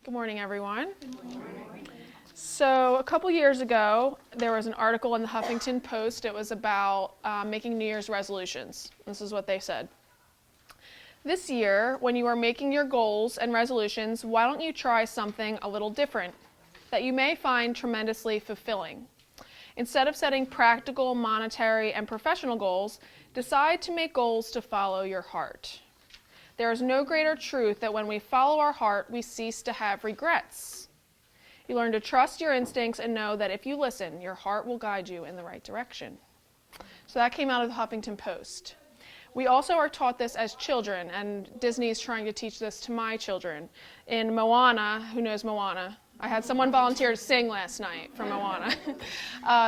Good morning, everyone. Good morning. So a couple years ago, there was an article in the Huffington Post. It was about making New Year's resolutions. This is what they said. This year, when you are making your goals and resolutions, why don't you try something a little different that you may find tremendously fulfilling? Instead of setting practical, monetary, and professional goals, decide to make goals to follow your heart. There is no greater truth that when we follow our heart, we cease to have regrets. You learn to trust your instincts and know that if you listen, your heart will guide you in the right direction. So that came out of the Huffington Post. We also are taught this as children, and Disney is trying to teach this to my children. In Moana, who knows Moana? I had someone volunteer to sing last night from Moana.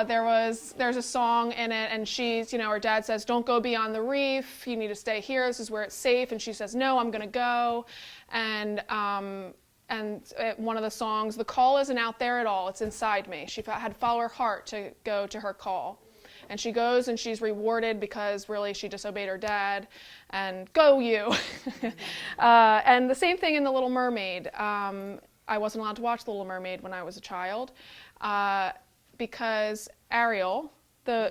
There's a song in it, and she's, her dad says, don't go beyond the reef, you need to stay here, this is where it's safe, and she says, no, I'm gonna go, and one of the songs, the call isn't out there at all, it's inside me. She had to follow her heart to go to her call. And she goes and she's rewarded because really she disobeyed her dad, and go you. And the same thing in The Little Mermaid. I wasn't allowed to watch The Little Mermaid when I was a child because Ariel,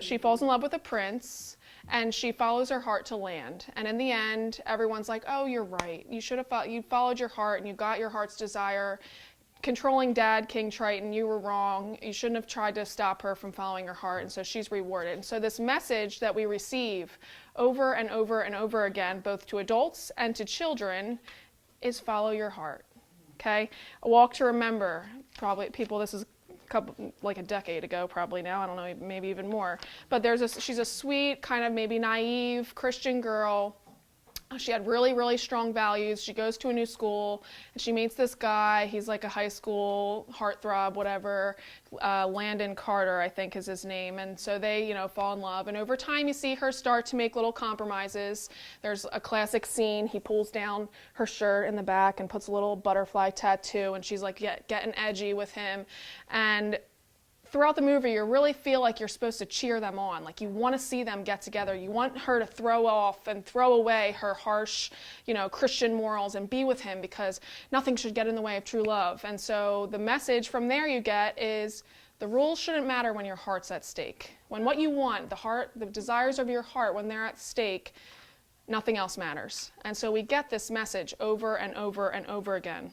she falls in love with a prince and she follows her heart to land. And in the end, everyone's like, oh, you're right. You should have you followed your heart and you got your heart's desire. Controlling Dad, King Triton, you were wrong. You shouldn't have tried to stop her from following her heart. And so she's rewarded. And so this message that we receive over and over and over again, both to adults and to children, is follow your heart. Okay, a walk to remember. Probably this is like a decade ago, probably now. I don't know, maybe even more. But she's a sweet, kind of maybe naive Christian girl. She had really, really strong values. She goes to a new school, and she meets this guy. He's like a high school heartthrob, whatever. Landon Carter, I think, is his name. And so they, fall in love. And over time, you see her start to make little compromises. There's a classic scene. He pulls down her shirt in the back and puts a little butterfly tattoo, and she's like getting edgy with him. And throughout the movie, you really feel like you're supposed to cheer them on. Like you want to see them get together. You want her to throw off and throw away her harsh, Christian morals and be with him because nothing should get in the way of true love. And so the message from there you get is the rules shouldn't matter when your heart's at stake. When what you want, the desires of your heart, when they're at stake, nothing else matters. And so we get this message over and over and over again.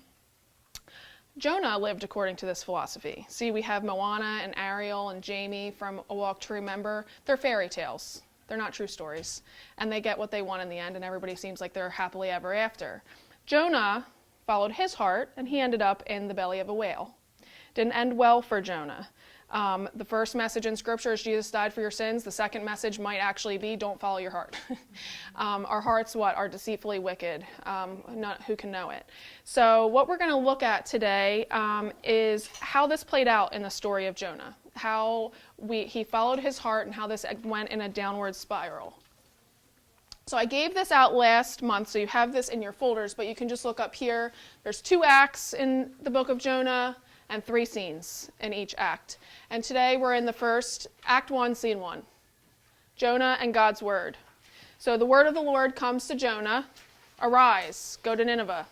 Jonah lived according to this philosophy. See, we have Moana and Ariel and Jamie from A Walk to Remember. They're fairy tales. They're not true stories. And they get what they want in the end, and everybody seems like they're happily ever after. Jonah followed his heart, and he ended up in the belly of a whale. Didn't end well for Jonah. The first message in Scripture is Jesus died for your sins. The second message might actually be don't follow your heart. Our hearts, are deceitfully wicked. Who can know it? So what we're going to look at today is how this played out in the story of Jonah. How he followed his heart and how this went in a downward spiral. So I gave this out last month, so you have this in your folders, but you can just look up here. There's 2 acts in the book of Jonah and 3 scenes in each act. And today we're in the first, Act 1, Scene 1. Jonah and God's word. So the word of the Lord comes to Jonah, arise, go to Nineveh.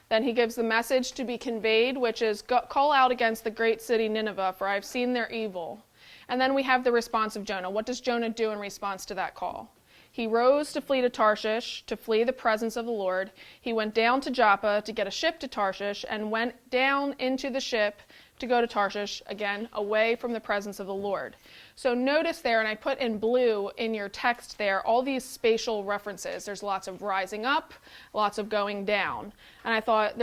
Then he gives the message to be conveyed, which is, call out against the great city Nineveh, for I have seen their evil. And then we have the response of Jonah. What does Jonah do in response to that call? He rose to flee to Tarshish, to flee the presence of the Lord. He went down to Joppa to get a ship to Tarshish and went down into the ship to go to Tarshish, again, away from the presence of the Lord. So notice there, and I put in blue in your text there, all these spatial references. There's lots of rising up, lots of going down. And I thought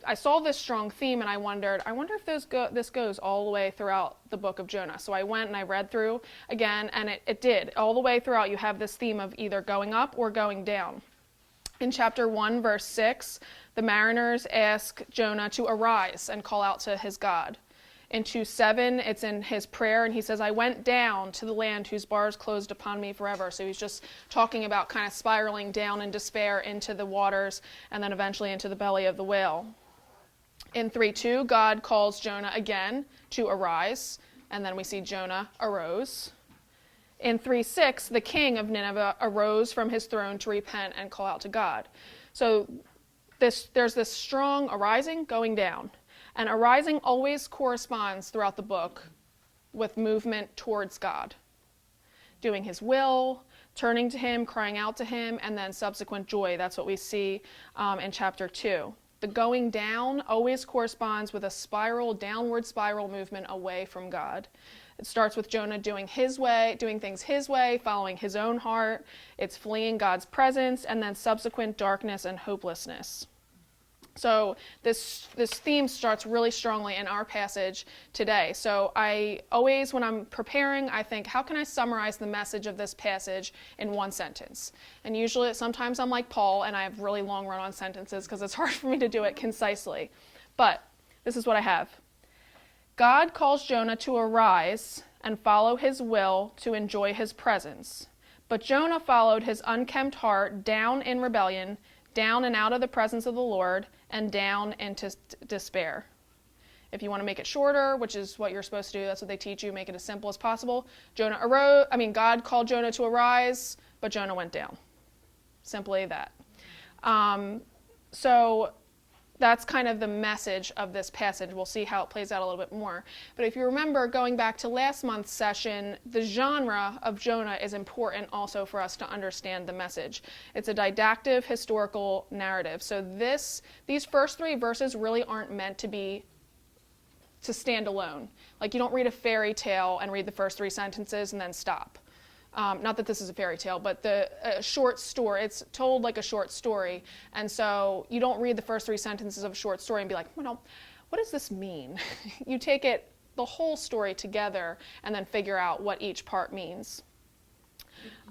I saw this strong theme and I wonder if this goes all the way throughout the book of Jonah. So I went and I read through again, and it did. All the way throughout you have this theme of either going up or going down. In chapter 1, verse 6, the mariners ask Jonah to arise and call out to his God. In 2:7, it's in his prayer, and he says, I went down to the land whose bars closed upon me forever. So he's just talking about kind of spiraling down in despair into the waters and then eventually into the belly of the whale. In 3:2, God calls Jonah again to arise, and then we see Jonah arose. In 3:6, the king of Nineveh arose from his throne to repent and call out to God. So there's this strong arising, going down. And arising always corresponds throughout the book with movement towards God. Doing his will, turning to him, crying out to him, and then subsequent joy. That's what we see in chapter 2. The going down always corresponds with a downward spiral movement away from God. It starts with Jonah doing things his way, following his own heart. It's fleeing God's presence, and then subsequent darkness and hopelessness. So this theme starts really strongly in our passage today. So I always, when I'm preparing, I think, how can I summarize the message of this passage in one sentence? And usually, sometimes I'm like Paul, and I have really long run-on sentences because it's hard for me to do it concisely. But this is what I have. God calls Jonah to arise and follow his will to enjoy his presence. But Jonah followed his unkempt heart down in rebellion, down and out of the presence of the Lord, and down into despair. If you want to make it shorter, which is what you're supposed to do, that's what they teach you, make it as simple as possible. God called Jonah to arise, but Jonah went down. Simply that. So that's kind of the message of this passage. We'll see how it plays out a little bit more. But if you remember, going back to last month's session, the genre of Jonah is important also for us to understand the message. It's a didactic historical narrative. So these first 3 verses really aren't meant to stand alone. Like, you don't read a fairy tale and read the first 3 sentences and then stop. Not that this is a fairy tale, but a short story. It's told like a short story. And so you don't read the first 3 sentences of a short story and be like, well, what does this mean? You take the whole story together and then figure out what each part means.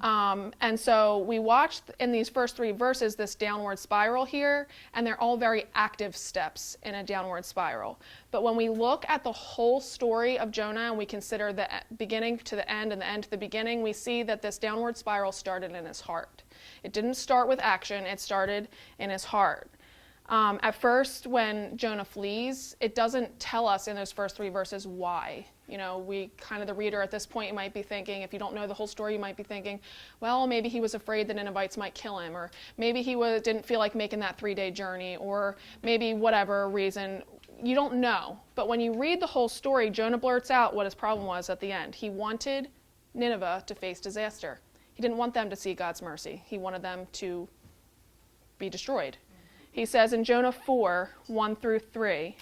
And so we watched in these first 3 verses this downward spiral here, and they're all very active steps in a downward spiral. But when we look at the whole story of Jonah and we consider the beginning to the end and the end to the beginning, we see that this downward spiral started in his heart. It didn't start with action, it started in his heart. At first, when Jonah flees, it doesn't tell us in those first 3 verses why. The reader at this point, you might be thinking, if you don't know the whole story, you might be thinking, well, maybe he was afraid the Ninevites might kill him, or maybe he didn't feel like making that 3-day journey, or maybe whatever reason. You don't know. But when you read the whole story, Jonah blurts out what his problem was at the end. He wanted Nineveh to face disaster. He didn't want them to see God's mercy. He wanted them to be destroyed. He says in Jonah 4, 1-3,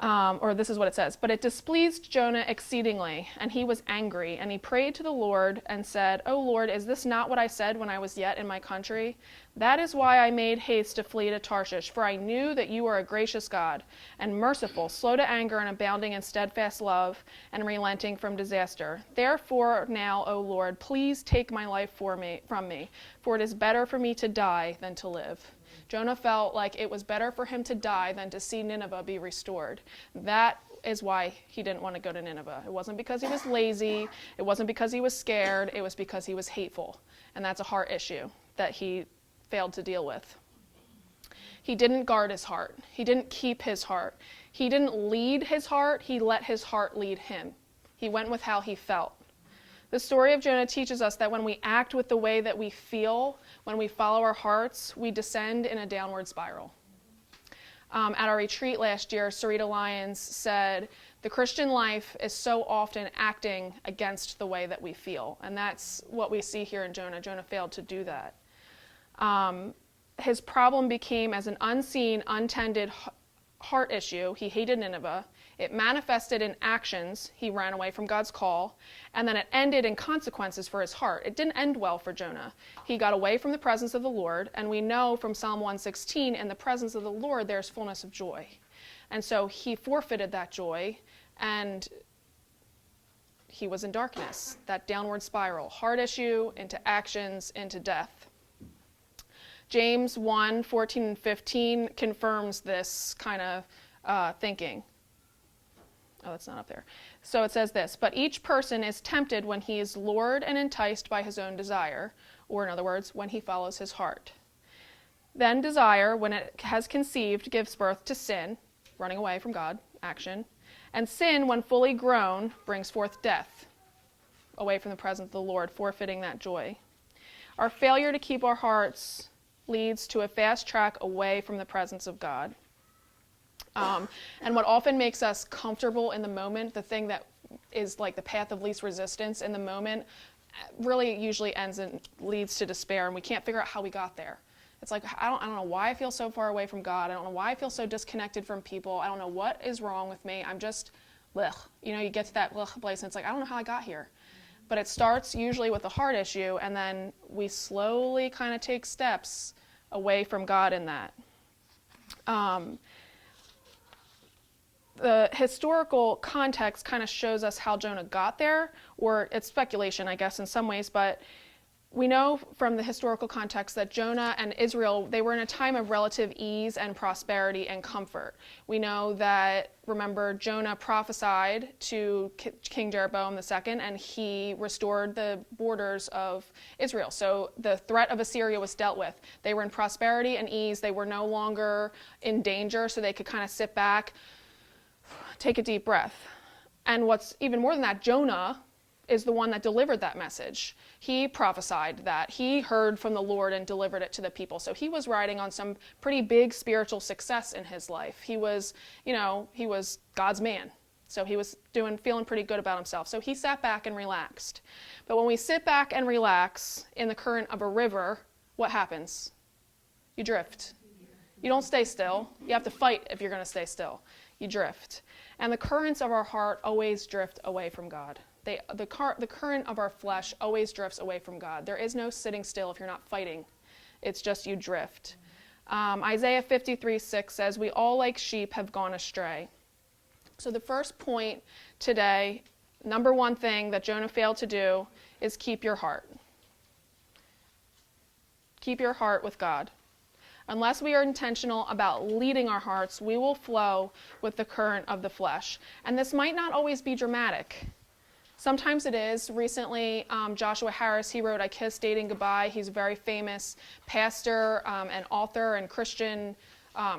or this is what it says, "But it displeased Jonah exceedingly, and he was angry, and he prayed to the Lord and said, 'O Lord, is this not what I said when I was yet in my country? That is why I made haste to flee to Tarshish, for I knew that you are a gracious God, and merciful, slow to anger, and abounding in steadfast love, and relenting from disaster. Therefore now, O Lord, please take my life from me, for it is better for me to die than to live.'" Jonah felt like it was better for him to die than to see Nineveh be restored. That is why he didn't want to go to Nineveh. It wasn't because he was lazy. It wasn't because he was scared. It was because he was hateful. And that's a heart issue that he failed to deal with. He didn't guard his heart. He didn't keep his heart. He didn't lead his heart. He let his heart lead him. He went with how he felt. The story of Jonah teaches us that when we act with the way that we feel, when we follow our hearts, we descend in a downward spiral. At our retreat last year, Sarita Lyons said, the Christian life is so often acting against the way that we feel. And that's what we see here in Jonah. Jonah failed to do that. His problem became as an unseen, untended heart issue. He hated Nineveh. It manifested in actions. He ran away from God's call. And then it ended in consequences for his heart. It didn't end well for Jonah. He got away from the presence of the Lord. And we know from Psalm 116, in the presence of the Lord, there's fullness of joy. And so he forfeited that joy, and he was in darkness, that downward spiral, heart issue into actions, into death. James 1, 14 and 15 confirms this kind of thinking. Oh, that's not up there. So it says this, "But each person is tempted when he is lured and enticed by his own desire," or in other words, when he follows his heart. "Then desire, when it has conceived, gives birth to sin," running away from God, action. "And sin, when fully grown, brings forth death," away from the presence of the Lord, forfeiting that joy. Our failure to keep our hearts leads to a fast track away from the presence of God. And what often makes us comfortable in the moment, the thing that is like the path of least resistance in the moment, really usually ends and leads to despair, and we can't figure out how we got there. It's like, I don't know why I feel so far away from God. I don't know why I feel so disconnected from people. I don't know what is wrong with me. I'm just, blech. You get to that blech place, and it's like, I don't know how I got here. But it starts usually with a heart issue, and then we slowly kind of take steps away from God in that. The historical context kind of shows us how Jonah got there, or it's speculation, I guess, in some ways, but we know from the historical context that Jonah and Israel, they were in a time of relative ease and prosperity and comfort. We know that, remember, Jonah prophesied to King Jeroboam II, and he restored the borders of Israel. So the threat of Assyria was dealt with. They were in prosperity and ease. They were no longer in danger, so they could kind of sit back, take a deep breath. And what's even more than that, Jonah is the one that delivered that message. He prophesied that. He heard from the Lord and delivered it to the people. So he was riding on some pretty big spiritual success in his life. He was, he was God's man. So he was feeling pretty good about himself. So he sat back and relaxed. But when we sit back and relax in the current of a river, what happens? You drift. You don't stay still. You have to fight if you're going to stay still. You drift. And the currents of our heart always drift away from God. The current of our flesh always drifts away from God. There is no sitting still if you're not fighting. It's just you drift. Isaiah 53:6 says, "We all like sheep have gone astray." So the first point today, number one thing that Jonah failed to do is keep your heart. Keep your heart with God. Unless we are intentional about leading our hearts, we will flow with the current of the flesh. And this might not always be dramatic. Sometimes it is. Recently, Joshua Harris, he wrote I Kiss Dating Goodbye. He's a very famous pastor and author and Christian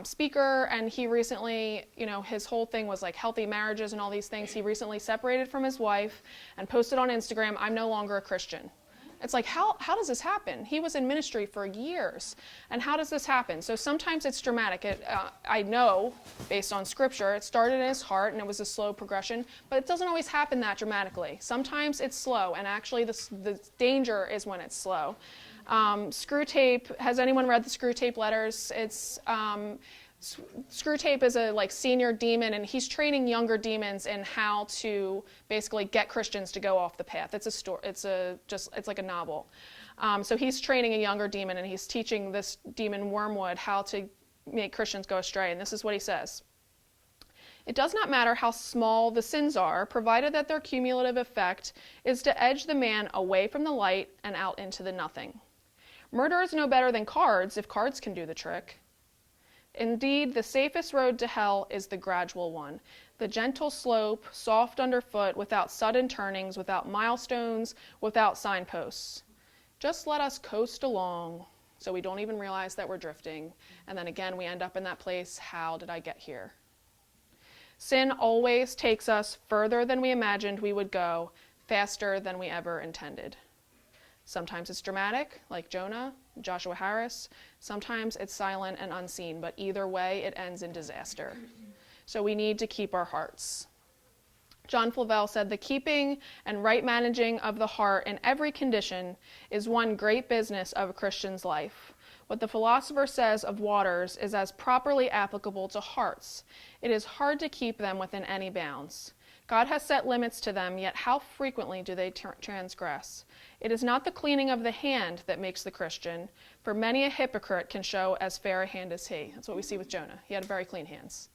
speaker. And he recently, his whole thing was like healthy marriages and all these things. He recently separated from his wife and posted on Instagram, "I'm no longer a Christian." It's like, how does this happen? He was in ministry for years. And how does this happen? So sometimes it's dramatic. I know, based on scripture, it started in his heart and it was a slow progression, but it doesn't always happen that dramatically. Sometimes it's slow, and actually the danger is when it's slow. Screwtape, has anyone read the Screwtape letters? It's Screwtape is a senior demon, and he's training younger demons in how to basically get Christians to go off the path. It's a story. It's like a novel. So he's training a younger demon, and he's teaching this demon Wormwood how to make Christians go astray. And this is what he says: "It does not matter how small the sins are, provided that their cumulative effect is to edge the man away from the light and out into the nothing. Murder is no better than cards, if cards can do the trick. Indeed, the safest road to hell is the gradual one, the gentle slope, soft underfoot, without sudden turnings, without milestones, without signposts. Just let us coast along so we don't even realize that we're drifting. And then again, we end up in that place, how did I get here? Sin always takes us further than we imagined we would go, faster than we ever intended. Sometimes it's dramatic, like Jonah, Joshua Harris. Sometimes it's silent and unseen, but either way, it ends in disaster. So we need to keep our hearts. John Flavel said, "The keeping and right managing of the heart in every condition is one great business of a Christian's life. What the philosopher says of waters is as properly applicable to hearts. It is hard to keep them within any bounds. God has set limits to them, yet how frequently do they transgress? It is not the cleaning of the hand that makes the Christian, for many a hypocrite can show as fair a hand as he." That's what we see with Jonah. He had very clean hands.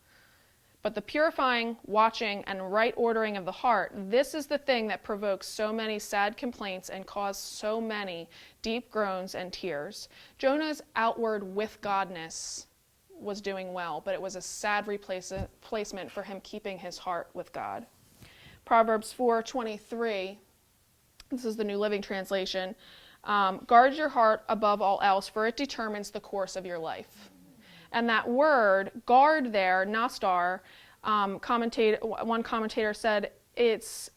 "But the purifying, watching, and right ordering of the heart, this is the thing that provokes so many sad complaints and causes so many deep groans and tears." Jonah's outward with Godness was doing well, but it was a sad replacement for him keeping his heart with God. Proverbs 4:23, this is the New Living Translation, "Guard your heart above all else, for it determines the course of your life." And that word, guard there, nastar, one commentator said it's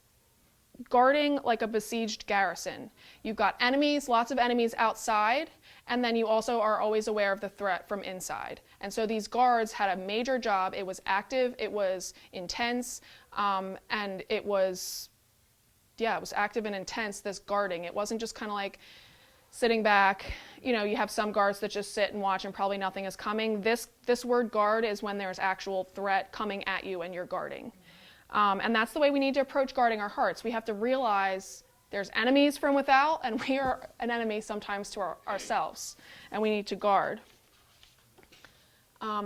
guarding like a besieged garrison. You've got enemies, lots of enemies outside, And then you also are always aware of the threat from inside. And so these guards had a major job. It was active, it was intense, and it was active and intense, this guarding. It wasn't just kind of like sitting back. You have some guards that just sit and watch and probably nothing is coming. This word guard is when there's actual threat coming at you and you're guarding. And that's the way we need to approach guarding our hearts. We have to realize there's enemies from without, and we are an enemy sometimes to ourselves, and we need to guard.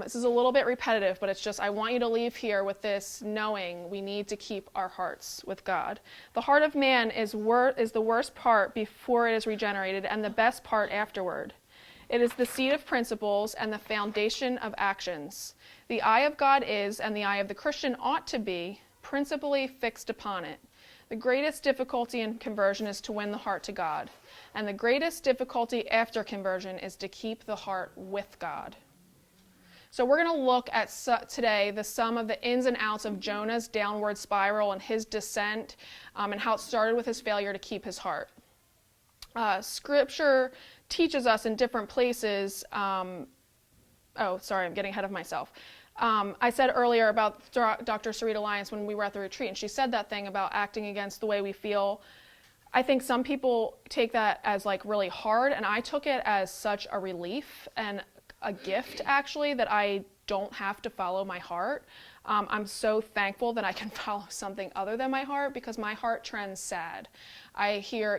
This is a little bit repetitive, but it's just, I want you to leave here with this knowing we need to keep our hearts with God. The heart of man is the worst part before it is regenerated, and the best part afterward. It is the seat of principles and the foundation of actions. The eye of God is, and the eye of the Christian ought to be, principally fixed upon it. The greatest difficulty in conversion is to win the heart to God. And the greatest difficulty after conversion is to keep the heart with God. So we're going to look at today the sum of the ins and outs of Jonah's downward spiral and his descent, and how it started with his failure to keep his heart. Scripture teaches us in different places. I'm getting ahead of myself. I said earlier about Dr. Sarita Lyons when we were at the retreat, and she said that thing about acting against the way we feel. I think some people take that as like really hard, and I took it as such a relief and a gift, actually, that I don't have to follow my heart. I'm so thankful that I can follow something other than my heart, because my heart trends sad. I hear,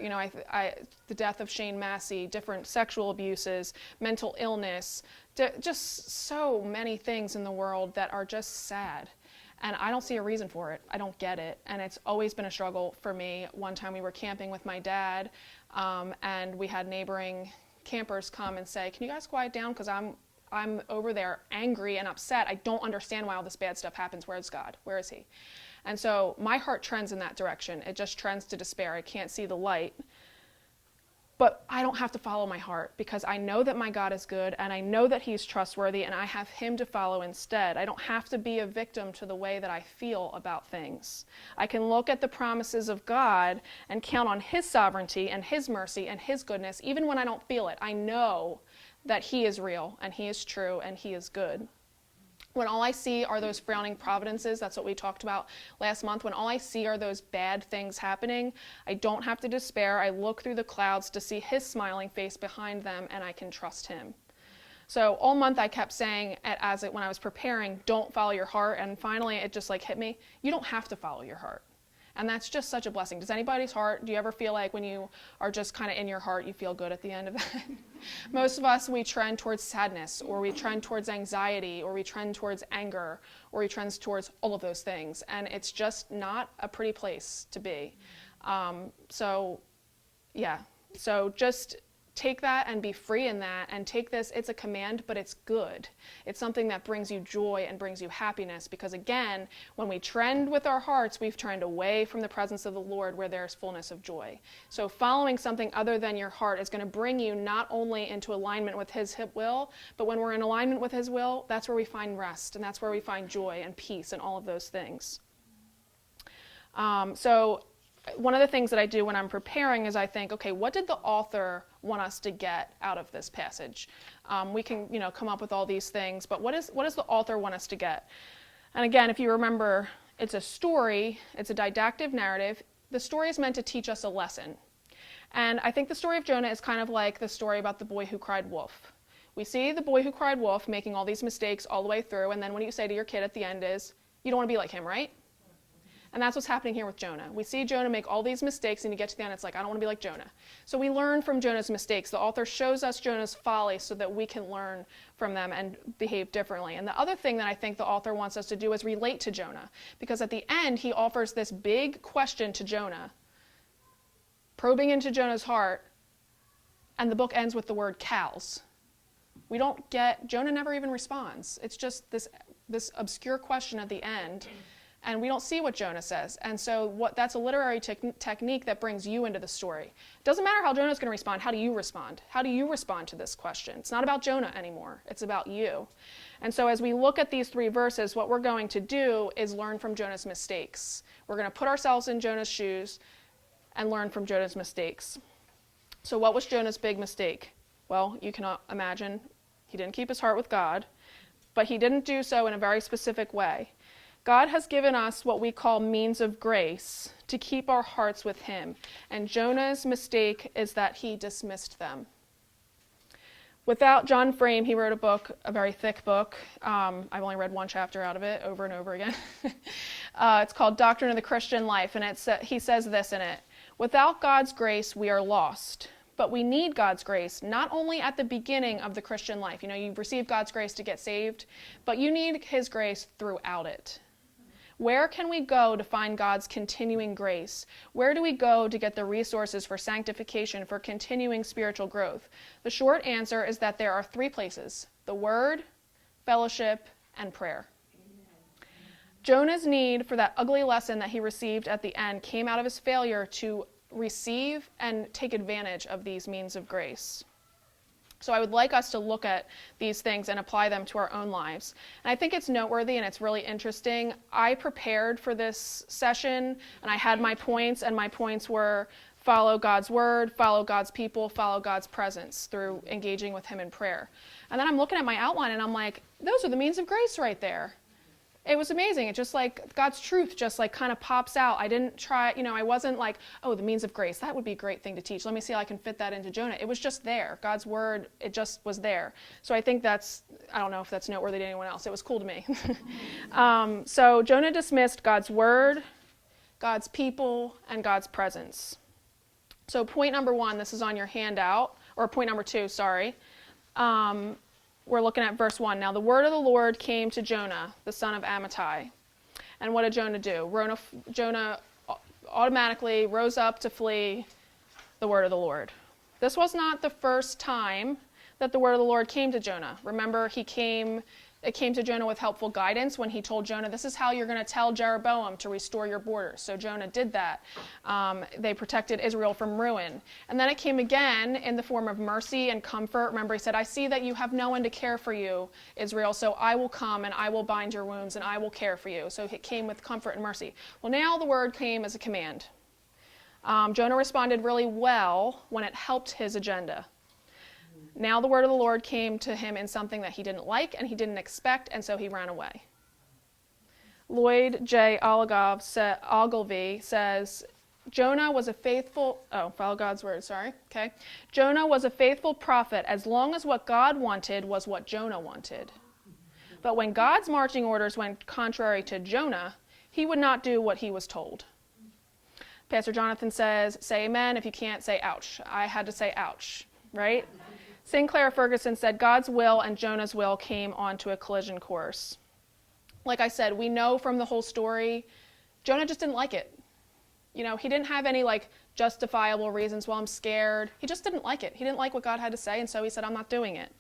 the death of Shane Massey, different sexual abuses, mental illness, just so many things in the world that are just sad. And I don't see a reason for it. I don't get it. And it's always been a struggle for me. One time we were camping with my dad, and we had neighboring campers come and say, "Can you guys quiet down? Because I'm over there angry and upset. I don't understand why all this bad stuff happens. Where is God? Where is he?" And so my heart trends in that direction. It just trends to despair. I can't see the light. But I don't have to follow my heart, because I know that my God is good, and I know that he's trustworthy, and I have him to follow instead. I don't have to be a victim to the way that I feel about things. I can look at the promises of God and count on his sovereignty and his mercy and his goodness, even when I don't feel it. I know that he is real, and he is true, and he is good. When all I see are those frowning providences, that's what we talked about last month, when all I see are those bad things happening, I don't have to despair. I look through the clouds to see his smiling face behind them, and I can trust him. So all month I kept saying, when I was preparing, don't follow your heart, and finally it just hit me, you don't have to follow your heart. And that's just such a blessing. Does anybody's heart, do you ever feel like when you are just kind of in your heart, you feel good at the end of that? Most of us, we trend towards sadness, or we trend towards anxiety, or we trend towards anger, or we trend towards all of those things. And it's just not a pretty place to be. So just take that and be free in that, and take this, it's a command, but it's good. It's something that brings you joy and brings you happiness, because again, when we trend with our hearts, we've turned away from the presence of the Lord where there's fullness of joy. So following something other than your heart is going to bring you not only into alignment with his will, but when we're in alignment with his will, that's where we find rest, and that's where we find joy and peace and all of those things. So one of the things that I do when I'm preparing is I think, okay, what did the author want us to get out of this passage? We can, come up with all these things, but what does the author want us to get? And again, if you remember, it's a story, it's a didactic narrative. The story is meant to teach us a lesson. And I think the story of Jonah is kind of like the story about the boy who cried wolf. We see the boy who cried wolf making all these mistakes all the way through, and then what you say to your kid at the end is, you don't want to be like him, right? And that's what's happening here with Jonah. We see Jonah make all these mistakes, and you get to the end, it's like, I don't want to be like Jonah. So we learn from Jonah's mistakes. The author shows us Jonah's folly so that we can learn from them and behave differently. And the other thing that I think the author wants us to do is relate to Jonah, because at the end, he offers this big question to Jonah, probing into Jonah's heart, and the book ends with the word cows. Jonah never even responds. It's just this obscure question at the end. And we don't see what Jonah says. And so that's a literary technique that brings you into the story. It doesn't matter how Jonah's going to respond. How do you respond? How do you respond to this question? It's not about Jonah anymore. It's about you. And so as we look at these three verses, what we're going to do is learn from Jonah's mistakes. We're going to put ourselves in Jonah's shoes and learn from Jonah's mistakes. So what was Jonah's big mistake? Well, you can imagine he didn't keep his heart with God, but he didn't do so in a very specific way. God has given us what we call means of grace to keep our hearts with him, and Jonah's mistake is that he dismissed them. Without John Frame, he wrote a book, a very thick book. I've only read one chapter out of it over and over again. It's called Doctrine of the Christian Life, and he says this in it: without God's grace, we are lost. But we need God's grace, not only at the beginning of the Christian life. You receive God's grace to get saved, but you need his grace throughout it. Where can we go to find God's continuing grace? Where do we go to get the resources for sanctification, for continuing spiritual growth? The short answer is that there are 3 places: the Word, fellowship, and prayer. Jonah's need for that ugly lesson that he received at the end came out of his failure to receive and take advantage of these means of grace. So I would like us to look at these things and apply them to our own lives. And I think it's noteworthy and it's really interesting. I prepared for this session and I had my points, and my points were follow God's word, follow God's people, follow God's presence through engaging with him in prayer. And then I'm looking at my outline and I'm like, those are the means of grace right there. It was amazing. It just like God's truth just like kind of pops out. I didn't try, I wasn't like, oh, the means of grace, that would be a great thing to teach. Let me see how I can fit that into Jonah. It was just there. God's word, it just was there. So I think I don't know if that's noteworthy to anyone else. It was cool to me. So Jonah dismissed God's word, God's people, and God's presence. So point number 1, this is on your handout, or point number 2, sorry. We're looking at verse 1. Now the word of the Lord came to Jonah, the son of Amittai. And what did Jonah do? Jonah automatically rose up to flee the word of the Lord. This was not the first time that the word of the Lord came to Jonah. Remember, it came to Jonah with helpful guidance when he told Jonah, this is how you're going to tell Jeroboam to restore your borders. So Jonah did that. They protected Israel from ruin. And then it came again in the form of mercy and comfort. Remember, he said, I see that you have no one to care for you, Israel, so I will come and I will bind your wounds and I will care for you. So it came with comfort and mercy. Well, now the word came as a command. Jonah responded really well when it helped his agenda. Now the word of the Lord came to him in something that he didn't like and he didn't expect, and so he ran away. Lloyd J. Ogilvie says, Jonah was a faithful, follow God's word, sorry, okay. Jonah was a faithful prophet as long as what God wanted was what Jonah wanted. But when God's marching orders went contrary to Jonah, he would not do what he was told. Pastor Jonathan says, say amen. If you can't, say ouch. I had to say ouch, right? Sinclair Ferguson said, God's will and Jonah's will came onto a collision course. Like I said, we know from the whole story, Jonah just didn't like it. He didn't have any justifiable reasons. Well, I'm scared. He just didn't like it. He didn't like what God had to say, and so he said, I'm not doing it.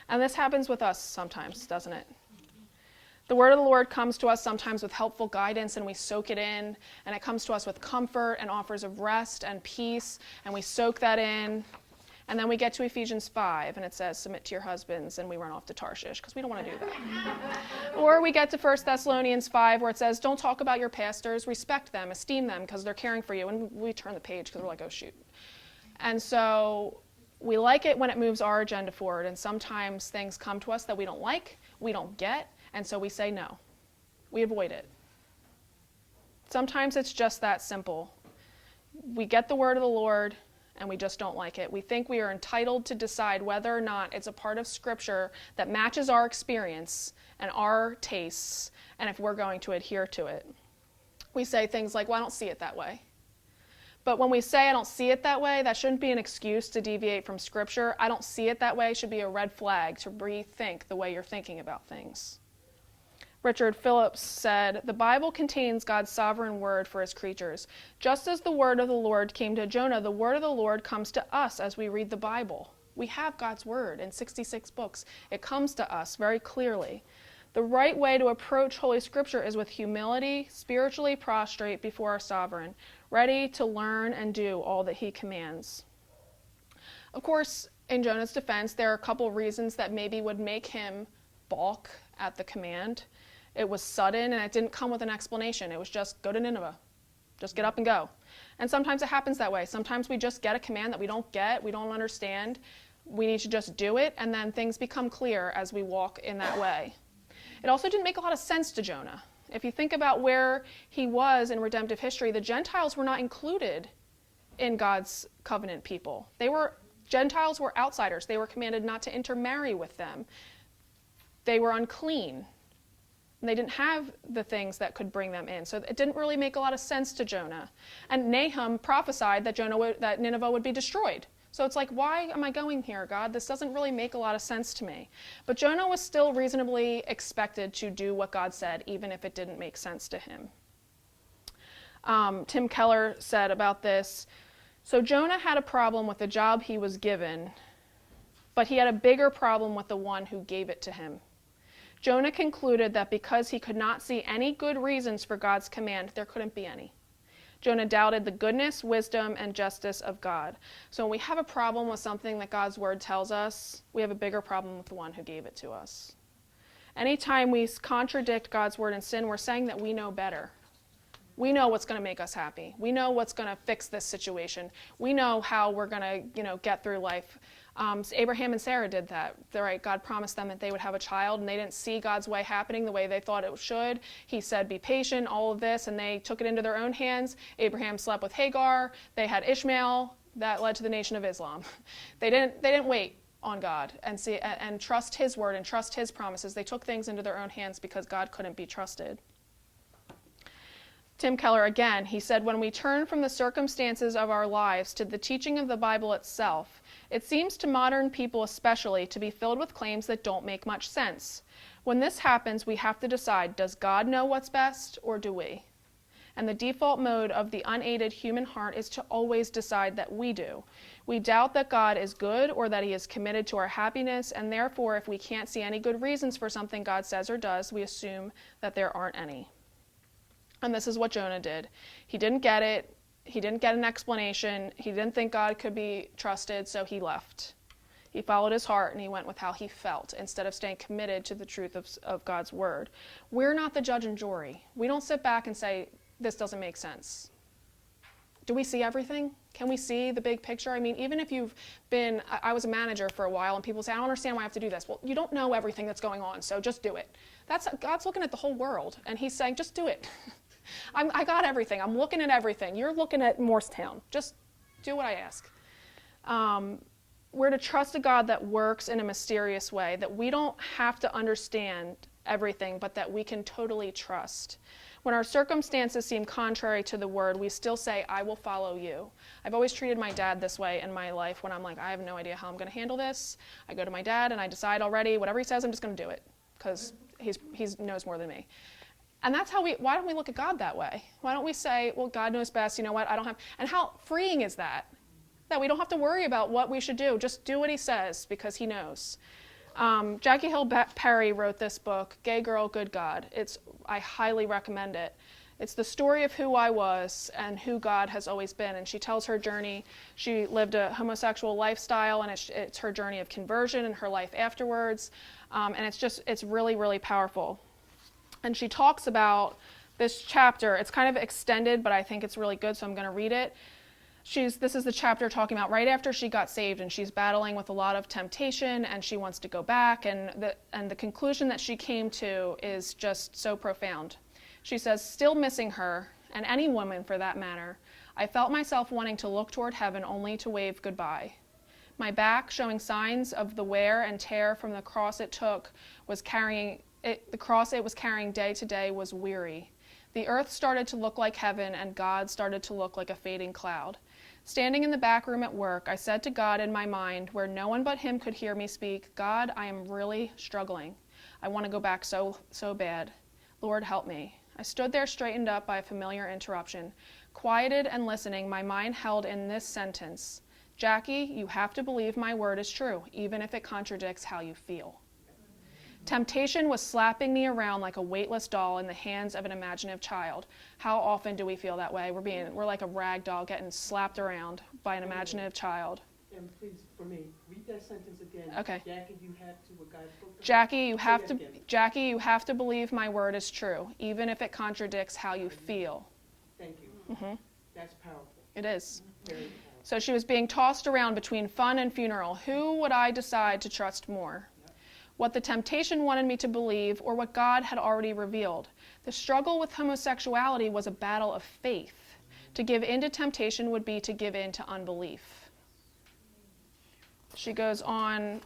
And this happens with us sometimes, doesn't it? The word of the Lord comes to us sometimes with helpful guidance, and we soak it in, and it comes to us with comfort and offers of rest and peace, and we soak that in. And then we get to Ephesians 5, and it says, submit to your husbands, and we run off to Tarshish, because we don't want to do that. Or we get to 1 Thessalonians 5, where it says, don't talk about your pastors, respect them, esteem them, because they're caring for you. And we turn the page, because we're like, oh, shoot. And so we like it when it moves our agenda forward, and sometimes things come to us that we don't like, we don't get, and so we say no. We avoid it. Sometimes it's just that simple. We get the word of the Lord, and we just don't like it. We think we are entitled to decide whether or not it's a part of Scripture that matches our experience and our tastes, and if we're going to adhere to it. We say things like, well, I don't see it that way. But when we say I don't see it that way, that shouldn't be an excuse to deviate from Scripture. I don't see it that way should be a red flag to rethink the way you're thinking about things. Richard Phillips said, the Bible contains God's sovereign word for his creatures. Just as the word of the Lord came to Jonah, the word of the Lord comes to us as we read the Bible. We have God's word in 66 books. It comes to us very clearly. The right way to approach Holy Scripture is with humility, spiritually prostrate before our sovereign, ready to learn and do all that he commands. Of course, in Jonah's defense, there are a couple reasons that maybe would make him balk at the command. It was sudden, and it didn't come with an explanation. It was just, go to Nineveh. Just get up and go. And sometimes it happens that way. Sometimes we just get a command that we don't get, we don't understand. We need to just do it, and then things become clear as we walk in that way. It also didn't make a lot of sense to Jonah. If you think about where he was in redemptive history, the Gentiles were not included in God's covenant people. Gentiles were outsiders. They were commanded not to intermarry with them. They were unclean. And they didn't have the things that could bring them in. So it didn't really make a lot of sense to Jonah. And Nahum prophesied that Nineveh would be destroyed. So it's like, why am I going here, God? This doesn't really make a lot of sense to me. But Jonah was still reasonably expected to do what God said, even if it didn't make sense to him. Tim Keller said about this, so Jonah had a problem with the job he was given, but he had a bigger problem with the one who gave it to him. Jonah concluded that because he could not see any good reasons for God's command, there couldn't be any. Jonah doubted the goodness, wisdom, and justice of God. So when we have a problem with something that God's word tells us, we have a bigger problem with the one who gave it to us. Anytime we contradict God's word and sin, we're saying that we know better. We know what's going to make us happy. We know what's going to fix this situation. We know how we're going to, get through life. Abraham and Sarah did that. Right? God promised them that they would have a child, and they didn't see God's way happening the way they thought it should. He said, be patient, all of this, and they took it into their own hands. Abraham slept with Hagar. They had Ishmael. That led to the Nation of Islam. They didn't wait on God and trust his word and trust his promises. They took things into their own hands because God couldn't be trusted. Tim Keller again, he said, when we turn from the circumstances of our lives to the teaching of the Bible itself, it seems to modern people especially to be filled with claims that don't make much sense. When this happens, we have to decide, does God know what's best, or do we? And the default mode of the unaided human heart is to always decide that we do. We doubt that God is good or that he is committed to our happiness, and therefore, if we can't see any good reasons for something God says or does, we assume that there aren't any. And this is what Jonah did. He didn't get it. He didn't get an explanation. He didn't think God could be trusted, so he left. He followed his heart, and he went with how he felt instead of staying committed to the truth of God's word. We're not the judge and jury. We don't sit back and say, this doesn't make sense. Do we see everything? Can we see the big picture? I mean, even if you've been, I was a manager for a while, and people say, I don't understand why I have to do this. Well, you don't know everything that's going on, so just do it. God's looking at the whole world, and he's saying, just do it. I got everything. I'm looking at everything. You're looking at Morristown. Just do what I ask. We're to trust a God that works in a mysterious way, that we don't have to understand everything, but that we can totally trust. When our circumstances seem contrary to the word, we still say, I will follow you. I've always treated my dad this way in my life when I'm like, I have no idea how I'm going to handle this. I go to my dad and I decide already, whatever he says, I'm just going to do it because he knows more than me. And that's why don't we look at God that way? Why don't we say, well, God knows best, you know what, and how freeing is that? That we don't have to worry about what we should do, just do what he says because he knows. Jackie Hill Perry wrote this book, Gay Girl, Good God. I highly recommend it. It's the story of who I was and who God has always been, and she tells her journey. She lived a homosexual lifestyle, and it's her journey of conversion and her life afterwards, and it's really, really powerful. And she talks about this chapter. It's kind of extended, but I think it's really good, so I'm going to read it. This is the chapter talking about right after she got saved, and she's battling with a lot of temptation, and she wants to go back, and the conclusion that she came to is just so profound. She says, still missing her, and any woman for that matter, I felt myself wanting to look toward heaven only to wave goodbye. My back, showing signs of the wear and tear from the cross it took, the cross it was carrying day to day was weary. The earth started to look like heaven, and God started to look like a fading cloud. Standing in the back room at work, I said to God in my mind, where no one but him could hear me speak, God, I am really struggling. I want to go back so bad. Lord, help me. I stood there straightened up by a familiar interruption. Quieted and listening, my mind held in this sentence, Jackie, you have to believe my word is true, even if it contradicts how you feel. Temptation was slapping me around like a weightless doll in the hands of an imaginative child. How often do we feel that way? We're like a rag doll getting slapped around by an imaginative child. And please, for me, read that sentence again. Okay. Jackie, you have to, what God spoke to Jackie, you have to believe my word is true, even if it contradicts how you feel. Thank you. Mm-hmm. That's powerful. It is. Very powerful. So she was being tossed around between fun and funeral. Who would I decide to trust more? What the temptation wanted me to believe, or what God had already revealed? The struggle with homosexuality was a battle of faith. To give in to temptation would be to give in to unbelief. She goes on,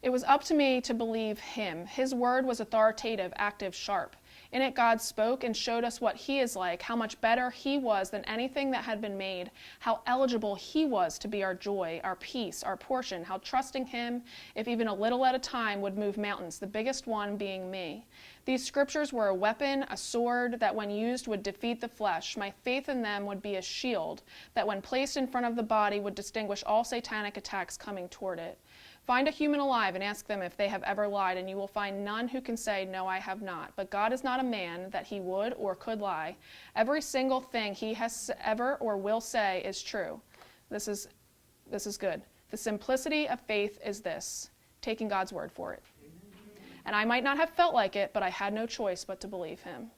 it was up to me to believe him. His word was authoritative, active, sharp. In it, God spoke and showed us what he is like, how much better he was than anything that had been made, how eligible he was to be our joy, our peace, our portion, how trusting him, if even a little at a time, would move mountains, the biggest one being me. These scriptures were a weapon, a sword that when used would defeat the flesh. My faith in them would be a shield that when placed in front of the body would distinguish all satanic attacks coming toward it. Find a human alive and ask them if they have ever lied, and you will find none who can say, no, I have not. But God is not a man that he would or could lie. Every single thing he has ever or will say is true. This is good. The simplicity of faith is this, taking God's word for it. And I might not have felt like it, but I had no choice but to believe him.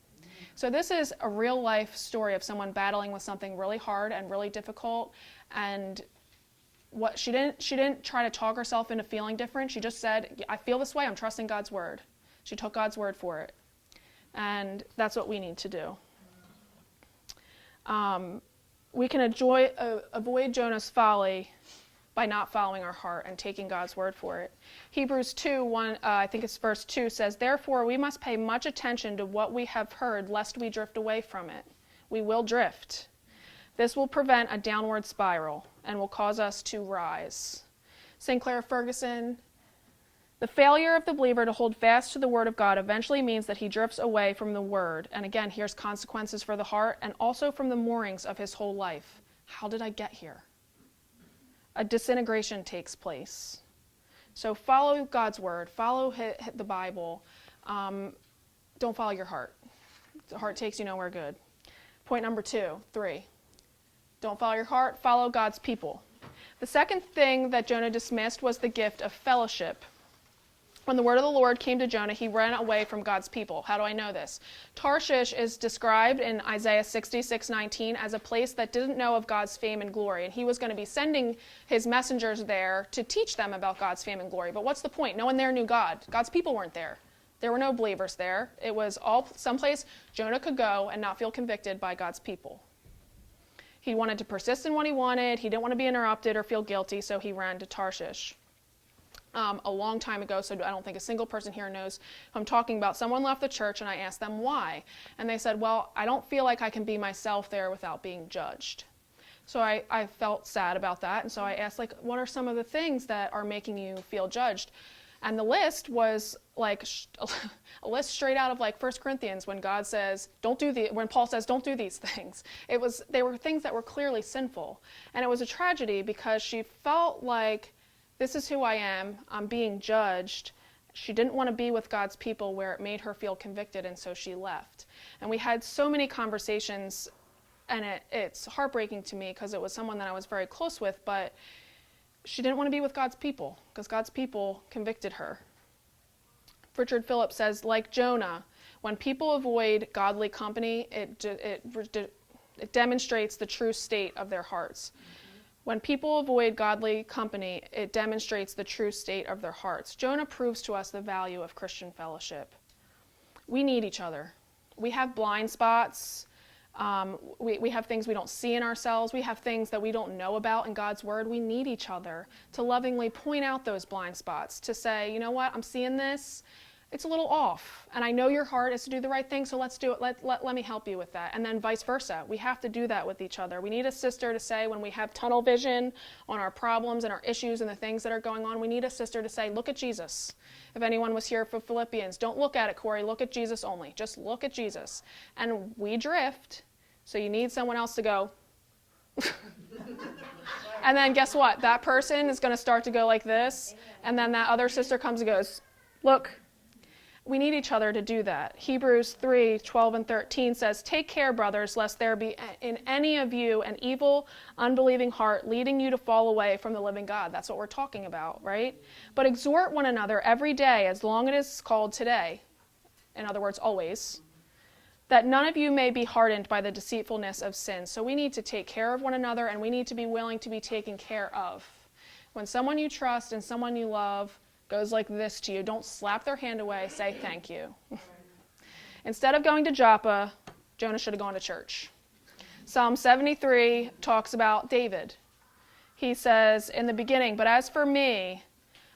So this is a real life story of someone battling with something really hard and really difficult, and what she didn't try to talk herself into feeling different. She just said, I feel this way, I'm trusting God's word. She took God's word for it. And that's what we need to do. We can avoid Jonah's folly by not following our heart and taking God's word for it. Hebrews 2:1, I think it's verse 2, says, therefore we must pay much attention to what we have heard, lest we drift away from it. We will drift. This will prevent a downward spiral and will cause us to rise. St. Clair Ferguson, the failure of the believer to hold fast to the word of God eventually means that he drifts away from the word. And again, here's consequences for the heart and also from the moorings of his whole life. How did I get here? A disintegration takes place. So follow God's word, follow the Bible. Don't follow your heart. The heart takes you nowhere good. Point number 3. Don't follow your heart, follow God's people. The second thing that Jonah dismissed was the gift of fellowship. When the word of the Lord came to Jonah, he ran away from God's people. How do I know this? Tarshish is described in Isaiah 66:19 as a place that didn't know of God's fame and glory, and he was going to be sending his messengers there to teach them about God's fame and glory. But what's the point? No one there knew God. God's people weren't there. There were no believers there. It was all someplace Jonah could go and not feel convicted by God's people. He wanted to persist in what he wanted. He didn't want to be interrupted or feel guilty, so he ran to Tarshish. A long time ago, so I don't think a single person here knows who I'm talking about, someone left the church and I asked them why. And they said, well, I don't feel like I can be myself there without being judged. So I felt sad about that, and so I asked, like, what are some of the things that are making you feel judged? And the list was like a list straight out of like 1 Corinthians when God says, when Paul says, don't do these things. They were things that were clearly sinful. And it was a tragedy because she felt like, this is who I am, I'm being judged. She didn't want to be with God's people where it made her feel convicted, and so she left. And we had so many conversations, and it's heartbreaking to me because it was someone that I was very close with, but she didn't want to be with God's people because God's people convicted her. Richard Phillips says, like Jonah, when people avoid godly company, it demonstrates the true state of their hearts. When people avoid godly company, it demonstrates the true state of their hearts. Jonah proves to us the value of Christian fellowship. We need each other. We have blind spots. We have things we don't see in ourselves. We have things that we don't know about in God's word. We need each other to lovingly point out those blind spots, to say, you know what, I'm seeing this. It's a little off, and I know your heart is to do the right thing, so let's do it. Let me help you with that. And then vice versa. We have to do that with each other. We need a sister to say when we have tunnel vision on our problems and our issues and the things that are going on, we need a sister to say, look at Jesus. If anyone was here for Philippians, don't look at it, Corey. Look at Jesus only. Just look at Jesus. And we drift, so you need someone else to go. And then guess what? That person is going to start to go like this, and then that other sister comes and goes, look. We need each other to do that. Hebrews 3:12 and 13 says, take care, brothers, lest there be in any of you an evil, unbelieving heart leading you to fall away from the living God. That's what we're talking about, right? But exhort one another every day as long as it is called today. In other words, always. that none of you may be hardened by the deceitfulness of sin. So we need to take care of one another, and we need to be willing to be taken care of. When someone you trust and someone you love goes like this to you, don't slap their hand away, say thank you. Instead of going to Joppa, Jonah should have gone to church. Psalm 73 talks about David. He says in the beginning, "But as for me,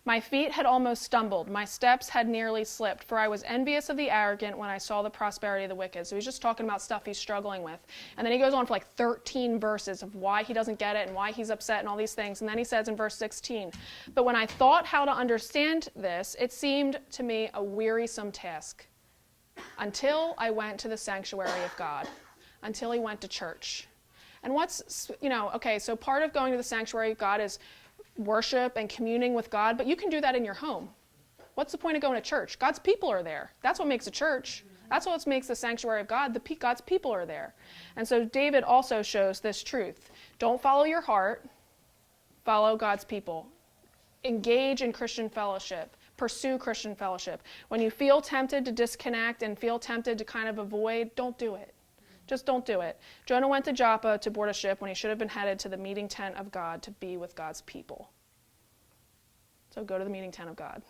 my feet had almost stumbled, my steps had nearly slipped, for I was envious of the arrogant when I saw the prosperity of the wicked." So he's just talking about stuff he's struggling with. And then he goes on for like 13 verses of why he doesn't get it and why he's upset and all these things. And then he says in verse 16, "But when I thought how to understand this, it seemed to me a wearisome task until I went to the sanctuary of God," until he went to church. And so part of going to the sanctuary of God is worship and communing with God, but you can do that in your home. What's the point of going to church? God's people are there. That's what makes a church. That's what makes the sanctuary of God. God's people are there. And so David also shows this truth. Don't follow your heart. Follow God's people. Engage in Christian fellowship. Pursue Christian fellowship. When you feel tempted to disconnect and feel tempted to kind of avoid, don't do it. Just don't do it. Jonah went to Joppa to board a ship when he should have been headed to the meeting tent of God to be with God's people. So go to the meeting tent of God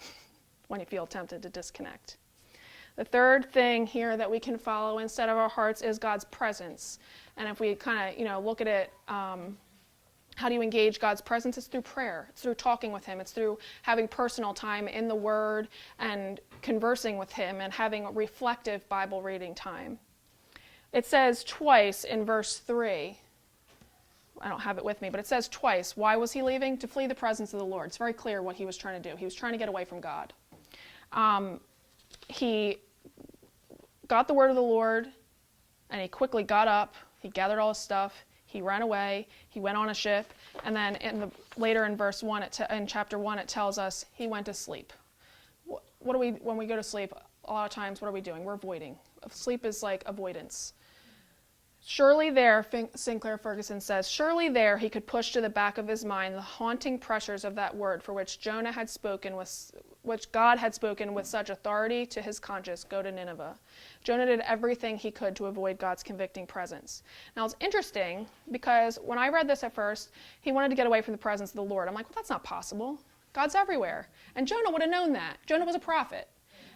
when you feel tempted to disconnect. The third thing here that we can follow instead of our hearts is God's presence. And if we kind of, look at it, how do you engage God's presence? It's through prayer. It's through talking with him. It's through having personal time in the Word and conversing with him and having a reflective Bible reading time. It says twice in verse 3, I don't have it with me, but it says twice, why was he leaving? To flee the presence of the Lord. It's very clear what he was trying to do. He was trying to get away from God. He got the word of the Lord, and he quickly got up. He gathered all his stuff. He ran away. He went on a ship. And then later in verse 1, in chapter 1, it tells us he went to sleep. What do we, when we go to sleep, a lot of times, what are we doing? We're avoiding. Sleep is like avoidance. Surely there, Sinclair Ferguson says, surely there he could push to the back of his mind the haunting pressures of that word for which God had spoken with such authority to his conscience, go to Nineveh. Jonah did everything he could to avoid God's convicting presence. Now it's interesting because when I read this at first, he wanted to get away from the presence of the Lord. I'm like, well, that's not possible. God's everywhere. And Jonah would have known that. Jonah was a prophet.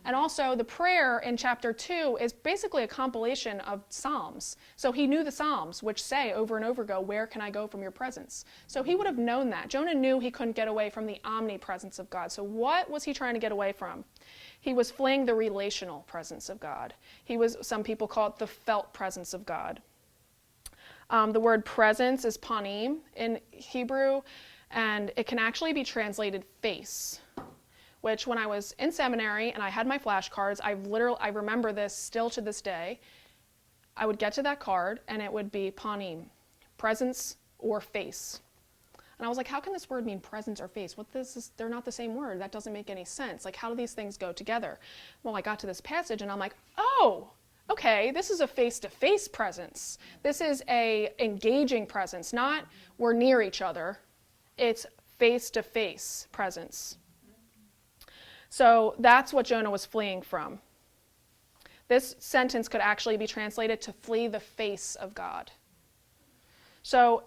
And also the prayer in chapter 2 is basically a compilation of Psalms. So he knew the Psalms, which say over and over ago, where can I go from your presence? So he would have known that. Jonah knew he couldn't get away from the omnipresence of God. So what was he trying to get away from? He was fleeing the relational presence of God. Some people call it the felt presence of God. The word presence is panim in Hebrew, and it can actually be translated face. Which when I was in seminary and I had my flashcards, I remember this still to this day. I would get to that card and it would be panim, presence or face. And I was like, how can this word mean presence or face? They're not the same word. That doesn't make any sense. Like, how do these things go together? Well, I got to this passage and I'm like, oh, okay, this is a face-to-face presence. This is a engaging presence, not we're near each other. It's face-to-face presence. So that's what Jonah was fleeing from. This sentence could actually be translated to flee the face of God. So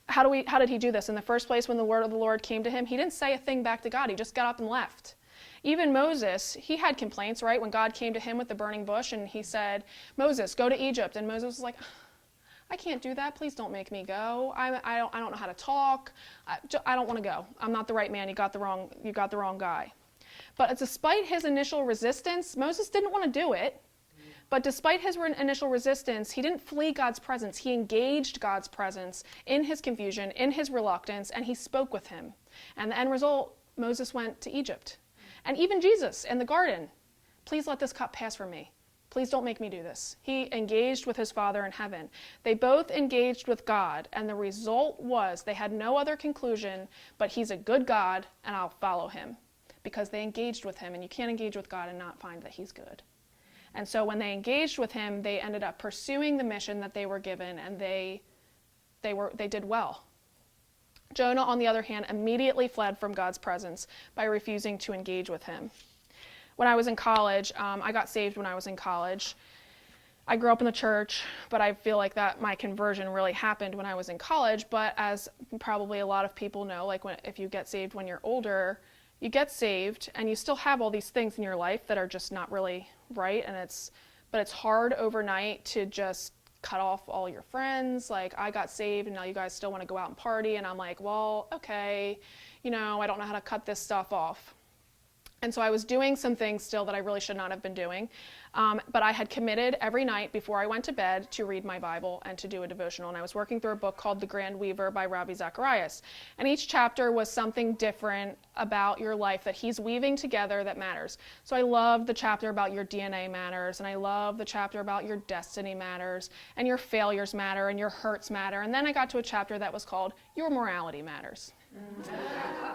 how did he do this? In the first place, when the word of the Lord came to him, he didn't say a thing back to God. He just got up and left. Even Moses, he had complaints, right? When God came to him with the burning bush and he said, Moses, go to Egypt. And Moses was like, I can't do that. Please don't make me go. I don't know how to talk. I don't want to go. I'm not the right man. You got the wrong guy. But despite his initial resistance, Moses didn't want to do it. But despite his initial resistance, he didn't flee God's presence. He engaged God's presence in his confusion, in his reluctance, and he spoke with him. And the end result, Moses went to Egypt. And even Jesus in the garden, please let this cup pass from me. Please don't make me do this. He engaged with his Father in heaven. They both engaged with God, and the result was they had no other conclusion, but he's a good God, and I'll follow him. Because they engaged with him, and you can't engage with God and not find that he's good. And so when they engaged with him, they ended up pursuing the mission that they were given, and they did well. Jonah, on the other hand, immediately fled from God's presence by refusing to engage with him. When I was in college, I got saved when I was in college, I grew up in the church, but I feel like that my conversion really happened when I was in college. But as probably a lot of people know, like if you get saved when you're older, you get saved and you still have all these things in your life that are just not really right. But it's hard overnight to just cut off all your friends. Like, I got saved and now you guys still want to go out and party. And I'm like, well, okay, I don't know how to cut this stuff off. And so I was doing some things still that I really should not have been doing. But I had committed every night before I went to bed to read my Bible and to do a devotional. And I was working through a book called The Grand Weaver by Ravi Zacharias. And each chapter was something different about your life that he's weaving together that matters. So I love the chapter about your DNA matters. And I love the chapter about your destiny matters. And your failures matter. And your hurts matter. And then I got to a chapter that was called Your Morality Matters.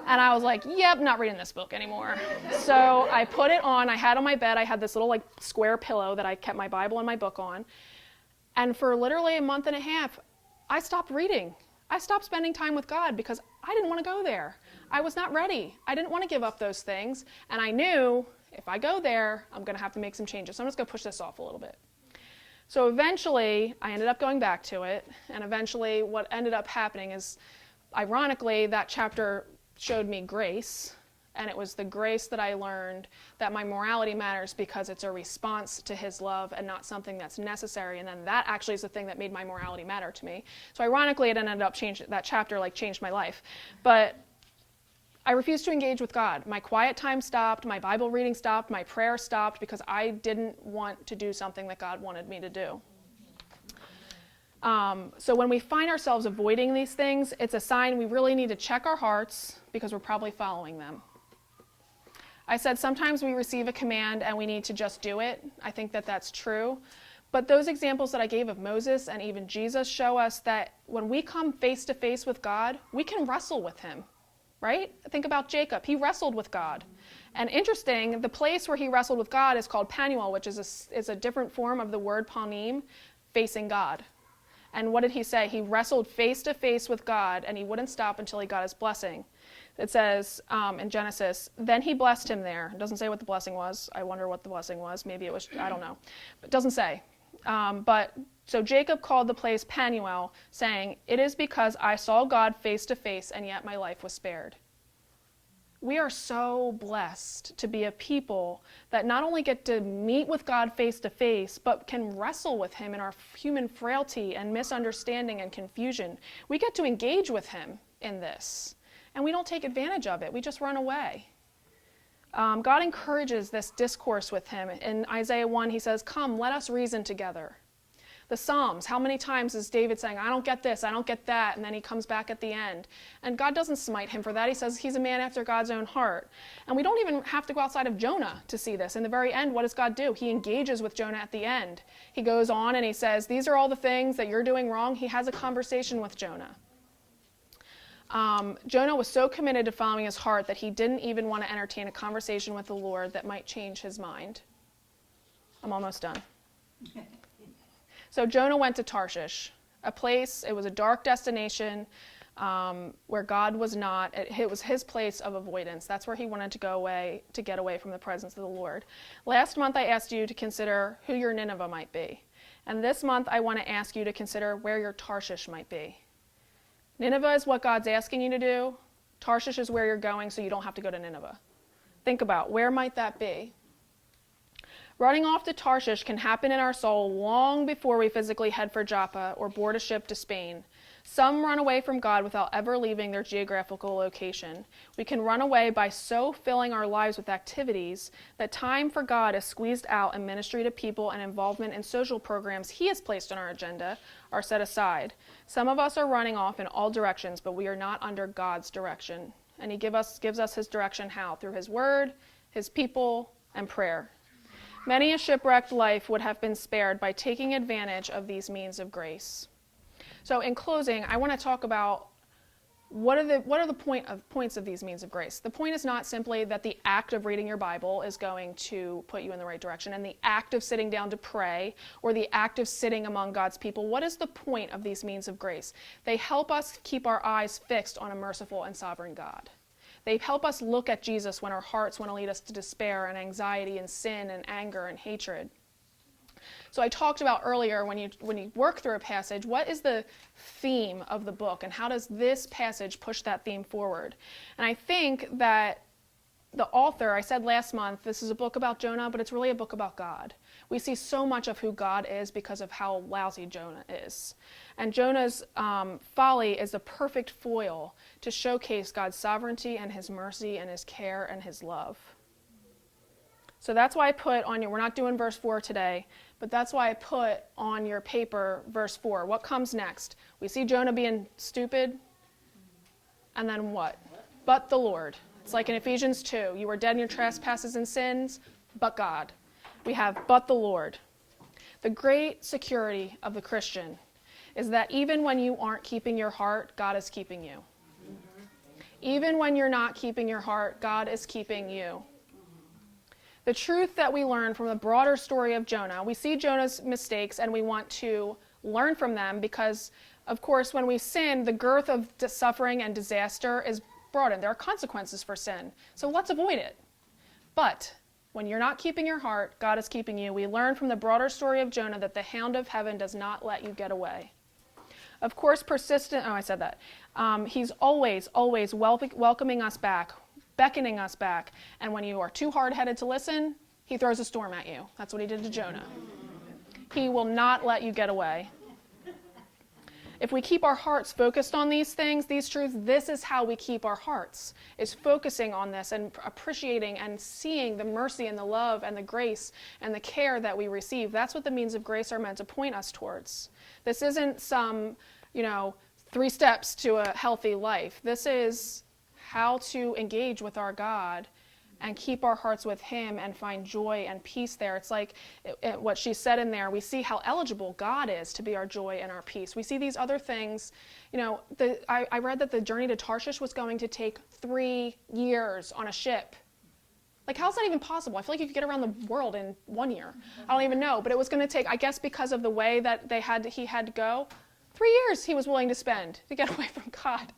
And I was like, yep, not reading this book anymore. So I put it on. I had on my bed, I had this little square pillow that I kept my Bible and my book on. And for literally a month and a half, I stopped reading. I stopped spending time with God because I didn't want to go there. I was not ready. I didn't want to give up those things. And I knew if I go there, I'm going to have to make some changes. So I'm just going to push this off a little bit. So eventually, I ended up going back to it. And eventually, what ended up happening is, ironically, that chapter showed me grace, and it was the grace that I learned that my morality matters because it's a response to his love and not something that's necessary, and then that actually is the thing that made my morality matter to me. So ironically, it ended up that chapter changed my life. But I refused to engage with God. My quiet time stopped, my Bible reading stopped, my prayer stopped because I didn't want to do something that God wanted me to do. So when we find ourselves avoiding these things, it's a sign we really need to check our hearts because we're probably following them. I said sometimes we receive a command and we need to just do it. I think that that's true. But those examples that I gave of Moses and even Jesus show us that when we come face to face with God, we can wrestle with him, right? Think about Jacob. He wrestled with God. And interesting, the place where he wrestled with God is called Peniel, which is a different form of the word panim, facing God. And what did he say? He wrestled face to face with God, and he wouldn't stop until he got his blessing. It says in Genesis, then he blessed him there. It doesn't say what the blessing was. I wonder what the blessing was. Maybe it was, I don't know. It doesn't say. So Jacob called the place Peniel, saying, it is because I saw God face to face, and yet my life was spared. We are so blessed to be a people that not only get to meet with God face to face, but can wrestle with him in our human frailty and misunderstanding and confusion. We get to engage with him in this, and we don't take advantage of it. We just run away. God encourages this discourse with him. In Isaiah 1, he says, come, let us reason together. The Psalms, how many times is David saying, I don't get this, I don't get that, and then he comes back at the end. And God doesn't smite him for that. He says he's a man after God's own heart. And we don't even have to go outside of Jonah to see this. In the very end, what does God do? He engages with Jonah at the end. He goes on and he says, these are all the things that you're doing wrong. He has a conversation with Jonah. Jonah was so committed to following his heart that he didn't even want to entertain a conversation with the Lord that might change his mind. I'm almost done. So Jonah went to Tarshish, a place, it was a dark destination where God was not. It was his place of avoidance. That's where he wanted to go away, to get away from the presence of the Lord. Last month I asked you to consider who your Nineveh might be. And this month I want to ask you to consider where your Tarshish might be. Nineveh is what God's asking you to do. Tarshish is where you're going so you don't have to go to Nineveh. Think about, where might that be? Running off to Tarshish can happen in our soul long before we physically head for Joppa or board a ship to Spain. Some run away from God without ever leaving their geographical location. We can run away by so filling our lives with activities that time for God is squeezed out and ministry to people and involvement in social programs he has placed on our agenda are set aside. Some of us are running off in all directions, but we are not under God's direction. And he gives us his direction how? Through his word, his people, and prayer. Many a shipwrecked life would have been spared by taking advantage of these means of grace. So in closing, I want to talk about what are the points of these means of grace. The point is not simply that the act of reading your Bible is going to put you in the right direction, and the act of sitting down to pray, or the act of sitting among God's people. What is the point of these means of grace? They help us keep our eyes fixed on a merciful and sovereign God. They help us look at Jesus when our hearts want to lead us to despair and anxiety and sin and anger and hatred. So I talked about earlier, when you work through a passage, what is the theme of the book, and how does this passage push that theme forward? And I think that the author, I said last month, this is a book about Jonah, but it's really a book about God. We see so much of who God is because of how lousy Jonah is. And Jonah's folly is the perfect foil to showcase God's sovereignty and his mercy and his care and his love. So that's why I put on your, we're not doing verse 4 today, but that's why I put on your paper verse 4. What comes next? We see Jonah being stupid, and then what? But the Lord. It's like in Ephesians 2, you were dead in your trespasses and sins, but God. We have but the Lord. The great security of the Christian is that even when you aren't keeping your heart, God is keeping you. Even when you're not keeping your heart, God is keeping you. The truth that we learn from the broader story of Jonah, we see Jonah's mistakes and we want to learn from them because, of course, when we sin, the girth of suffering and disaster is broadened. There are consequences for sin, so let's avoid it. But when you're not keeping your heart, God is keeping you. We learn from the broader story of Jonah that the hound of heaven does not let you get away. Of course, he's always welcoming us back, beckoning us back. And when you are too hard-headed to listen, he throws a storm at you. That's what he did to Jonah. He will not let you get away. If we keep our hearts focused on these things, these truths, this is how we keep our hearts, is focusing on this and appreciating and seeing the mercy and the love and the grace and the care that we receive. That's what the means of grace are meant to point us towards. This isn't some, 3 steps to a healthy life. This is how to engage with our God and keep our hearts with him and find joy and peace there. It's like what she said in there, we see how eligible God is to be our joy and our peace. We see these other things. I read that the journey to Tarshish was going to take 3 years on a ship. Like, how's that even possible? I feel like you could get around the world in 1 year. I don't even know, but it was going to take, I guess because of the way that he had to go, 3 years he was willing to spend to get away from God.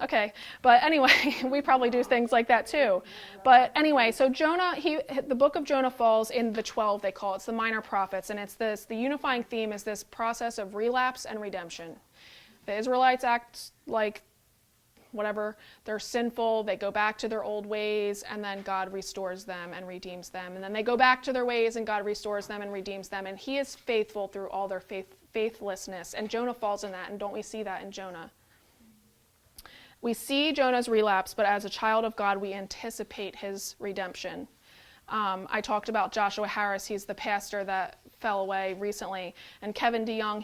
Okay, but anyway, we probably do things like that too. But anyway, so Jonah, the book of Jonah falls in the 12, they call it. It's the minor prophets, and it's the unifying theme is this process of relapse and redemption. The Israelites act like whatever, they're sinful, they go back to their old ways, and then God restores them and redeems them. And then they go back to their ways, and God restores them and redeems them. And he is faithful through all their faithlessness. And Jonah falls in that, and don't we see that in Jonah? We see Jonah's relapse, but as a child of God, we anticipate his redemption. I talked about Joshua Harris. He's the pastor that fell away recently. And Kevin DeYoung,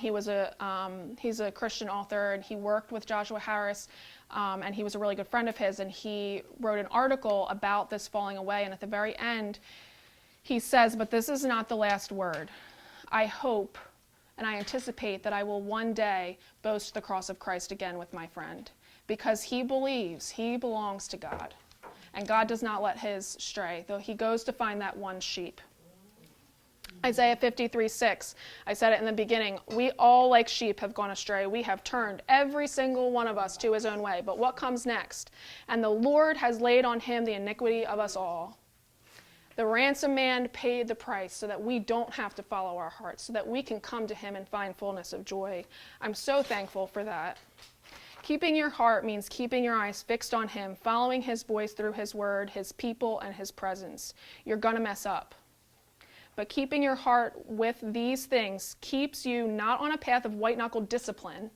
he's a Christian author, and he worked with Joshua Harris, and he was a really good friend of his. And he wrote an article about this falling away. And at the very end, he says, "But this is not the last word. I hope and I anticipate that I will one day boast the cross of Christ again with my friend." Because he believes he belongs to God. And God does not let his stray, though he goes to find that one sheep. Isaiah 53:6, I said it in the beginning, we all like sheep have gone astray. We have turned every single one of us to his own way. But what comes next? And the Lord has laid on him the iniquity of us all. The ransom man paid the price so that we don't have to follow our hearts, so that we can come to him and find fullness of joy. I'm so thankful for that. Keeping your heart means keeping your eyes fixed on him, following his voice through his word, his people, and his presence. You're going to mess up. But keeping your heart with these things keeps you not on a path of white-knuckle discipline.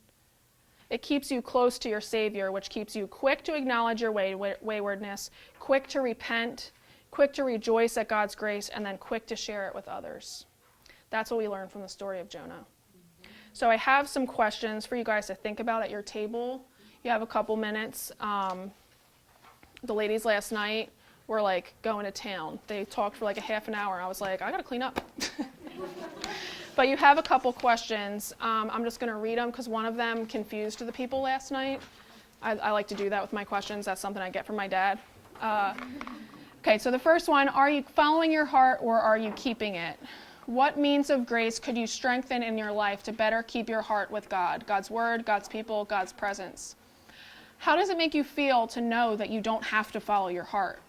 It keeps you close to your Savior, which keeps you quick to acknowledge your waywardness, quick to repent, quick to rejoice at God's grace, and then quick to share it with others. That's what we learn from the story of Jonah. So I have some questions for you guys to think about at your table. You have a couple minutes. The ladies last night were like going to town. They talked for like a half an hour. I was like, I got to clean up. But you have a couple questions. I'm just going to read them because one of them confused the people last night. I like to do that with my questions. That's something I get from my dad. Okay, so the first one, are you following your heart or are you keeping it? What means of grace could you strengthen in your life to better keep your heart with God, God's word, God's people, God's presence? How does it make you feel to know that you don't have to follow your heart?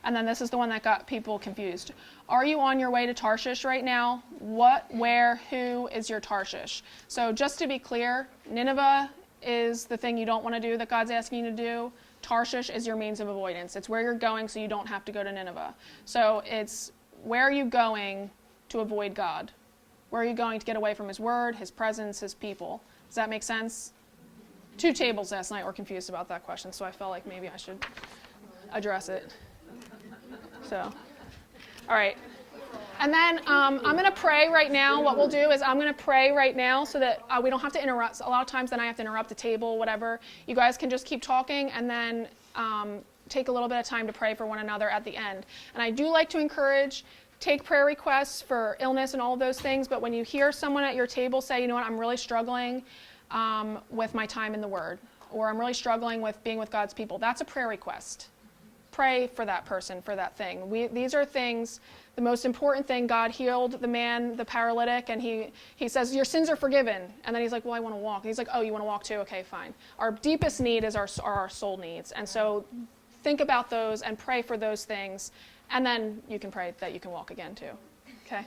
And then this is the one that got people confused. Are you on your way to Tarshish right now? What, where, who is your Tarshish? So just to be clear, Nineveh is the thing you don't want to do that God's asking you to do. Tarshish is your means of avoidance. It's where you're going so you don't have to go to Nineveh. So it's where are you going to avoid God? Where are you going to get away from his word, his presence, his people? Does that make sense? 2 tables last night were confused about that question, so I felt like maybe I should address it. So, all right. And then I'm going to pray right now. What we'll do is I'm going to pray right now so that we don't have to interrupt. A lot of times then I have to interrupt the table, whatever. You guys can just keep talking and then take a little bit of time to pray for one another at the end. And I do like to encourage, take prayer requests for illness and all of those things, but when you hear someone at your table say, you know what, I'm really struggling with my time in the Word, or I'm really struggling with being with God's people, that's a prayer request. Pray for that person, for that thing. These are things, the most important thing, God healed the man, the paralytic, and he says, your sins are forgiven. And then he's like, well, I want to walk. And he's like, oh, you want to walk too? Okay, fine. Our deepest need is our soul needs. And so think about those and pray for those things. And then you can pray that you can walk again too. Okay?